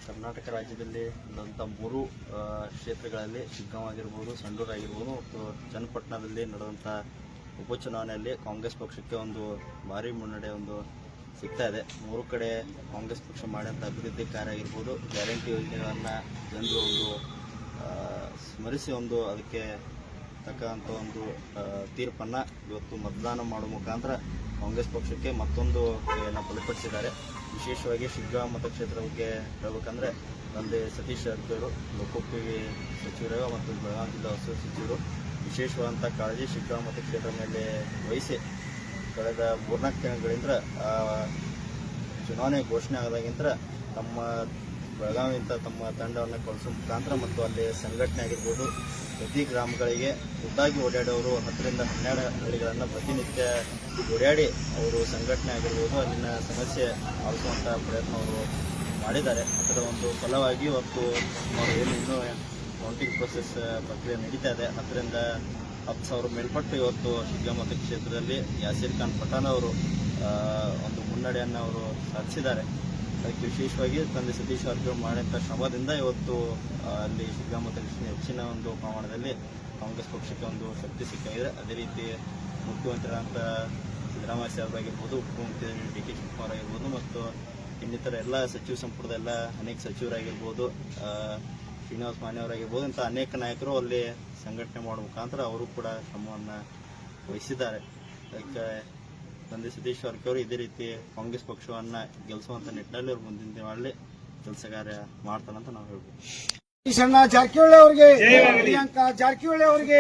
ಕರ್ನಾಟಕ ರಾಜ್ಯದಲ್ಲಿ ನಡೆದಂಥ 3 ಕ್ಷೇತ್ರಗಳಲ್ಲಿ ಶಿಗ್ಗಾಂವ್ ಆಗಿರ್ಬೋದು, ಸಂಡೂರು ಆಗಿರ್ಬೋದು ಮತ್ತು ಚನ್ನಪಟ್ಟಣದಲ್ಲಿ ನಡೆದಂಥ ಉಪಚುನಾವಣೆಯಲ್ಲಿ ಕಾಂಗ್ರೆಸ್ ಪಕ್ಷಕ್ಕೆ ಒಂದು ಭಾರಿ ಮುನ್ನಡೆ ಸಿಗ್ತಾ ಇದೆ. 3 ಕಡೆ ಕಾಂಗ್ರೆಸ್ ಪಕ್ಷ ಮಾಡಿದಂಥ ಅಭಿವೃದ್ಧಿ ಕಾರ್ಯ ಆಗಿರ್ಬೋದು, ಗ್ಯಾರಂಟಿ ಯೋಜನೆಗಳನ್ನು ಜನರು ಸ್ಮರಿಸಿ ಅದಕ್ಕೆ ತಕ್ಕಂಥ ತೀರ್ಪನ್ನು ಇವತ್ತು ಮತದಾನ ಮಾಡುವ ಮುಖಾಂತರ ಕಾಂಗ್ರೆಸ್ ಪಕ್ಷಕ್ಕೆ ಮತ್ತೊಂದು ಬಲಪಡಿಸಿದ್ದಾರೆ. ವಿಶೇಷವಾಗಿ ಶಿಗ್ಗಾಂವ್ ಮತಕ್ಷೇತ್ರ ಬಗ್ಗೆ ಹೇಳಬೇಕಂದ್ರೆ ತಂದೆ ಸತೀಶ್ ಜಾರಕಿಹೊಳಿ ಲೋಕೋಪಯೋಗಿ ಸಚಿವರು ಮತ್ತು ಬೆಳಗಾವಿ ಜಿಲ್ಲಾ ಉಸ್ತುವಾರಿ ಸಚಿವರು ವಿಶೇಷವಾದಂಥ ಕಾಳಜಿ ಶಿಗ್ಗಾಂವ್ ಮತಕ್ಷೇತ್ರ ಮೇಲೆ ವಹಿಸಿ ಕಳೆದ 4-4 ದಿನಗಳಿಂದ ಚುನಾವಣೆ ಘೋಷಣೆ ಆದಾಗಿಂದ ತಮ್ಮ ಬೆಳಗಾವಿಯಿಂದ ತಮ್ಮ ತಂಡವನ್ನು ಕಳಿಸುವ ಮುಖಾಂತರ ಮತ್ತು ಅಲ್ಲಿ ಸಂಘಟನೆ ಆಗಿರ್ಬೋದು, ಪ್ರತಿ ಗ್ರಾಮಗಳಿಗೆ ಖುದ್ದಾಗಿ ಓಡಾಡೋರು 10 ರಿಂದ 12 ಹಳ್ಳಿಗಳನ್ನು ಪ್ರತಿನಿತ್ಯ ಓಡಾಡಿ ಅವರು ಸಂಘಟನೆ ಆಗಿರ್ಬೋದು ಅಲ್ಲಿನ ಸಮಸ್ಯೆ ಆಲಿಸುವಂಥ ಪ್ರಯತ್ನ ಅವರು ಮಾಡಿದ್ದಾರೆ. ಅದರ ಫಲವಾಗಿ ಇವತ್ತು ಇನ್ನೂ ಕೌಂಟಿಂಗ್ ಪ್ರೊಸೆಸ್ ಪ್ರಕ್ರಿಯೆ ನಡೀತಾ ಇದೆ. 10 ರಿಂದ 10,000 ಮೇಲ್ಪಟ್ಟು ಇವತ್ತು ಶಿಗ್ಗಾಂವ್ ಮತಕ್ಷೇತ್ರದಲ್ಲಿ ಯಾಸೀರ್ ಖಾನ್ ಪಠಾಣ್ ಅವರು ಮುನ್ನಡೆಯನ್ನು ಅವರು ಸಾಧಿಸಿದ್ದಾರೆ. ಅದಕ್ಕೆ ವಿಶೇಷವಾಗಿ ತಂದೆ ಸತೀಶ್ ಜಾರಕಿಹೊಳಿ ಮಾಡಿದಂಥ ಶ್ರಮದಿಂದ ಇವತ್ತು ಅಲ್ಲಿ ಶಿಗ್ಗಾಂವ್ ಮತಕ್ಷೇತ್ರ ಹೆಚ್ಚಿನ ಪ್ರಮಾಣದಲ್ಲಿ ಕಾಂಗ್ರೆಸ್ ಪಕ್ಷಕ್ಕೆ ಶಕ್ತಿ ಸಿಕ್ಕಿದೆ. ಅದೇ ರೀತಿ ಮುಖ್ಯಮಂತ್ರಿಗಳಂತ ಸಿದ್ದರಾಮಯ್ಯ ಸಾಹೇಬ್ ಆಗಿರ್ಬೋದು, ಉಪಮುಖ್ಯಮಂತ್ರಿ ಡಿ ಕೆ ಶಿವಕುಮಾರ್ ಆಗಿರ್ಬೋದು ಮತ್ತು ಇನ್ನಿತರ ಎಲ್ಲ ಸಚಿವ ಸಂಪುಟದ ಅನೇಕ ಸಚಿವರಾಗಿರ್ಬೋದು, ಶ್ರೀನಿವಾಸ ಮಾನ್ಯವರಾಗಿರ್ಬೋದು, ಇಂಥ ಅನೇಕ ನಾಯಕರು ಅಲ್ಲಿ ಸಂಘಟನೆ ಮಾಡುವ ಮುಖಾಂತರ ಅವರು ಕೂಡ ಶ್ರಮವನ್ನು ವಹಿಸಿದ್ದಾರೆ. ಅದಕ್ಕೆ ತಂದೆ ಸತೀಶ್ ಜಾರಕಿಹೊಳಿ ಇದೇ ರೀತಿ ಕಾಂಗ್ರೆಸ್ ಪಕ್ಷವನ್ನು ಗೆಲ್ಲಿಸುವಂಥ ನಿಟ್ಟಿನಲ್ಲಿ ಅವರು ಮುಂದಿನ ದಿನಗಳಲ್ಲಿ ಕೆಲಸ ಕಾರ್ಯ ಮಾಡ್ತಾರಂತ ನಾವು ಹೇಳ್ಬೋದು. ಜಾರಕಿಹೊಳಿ ಅವರಿಗೆ, ಪ್ರಿಯಾಂಕಾ ಜಾರಕಿಹೊಳಿ ಅವರಿಗೆ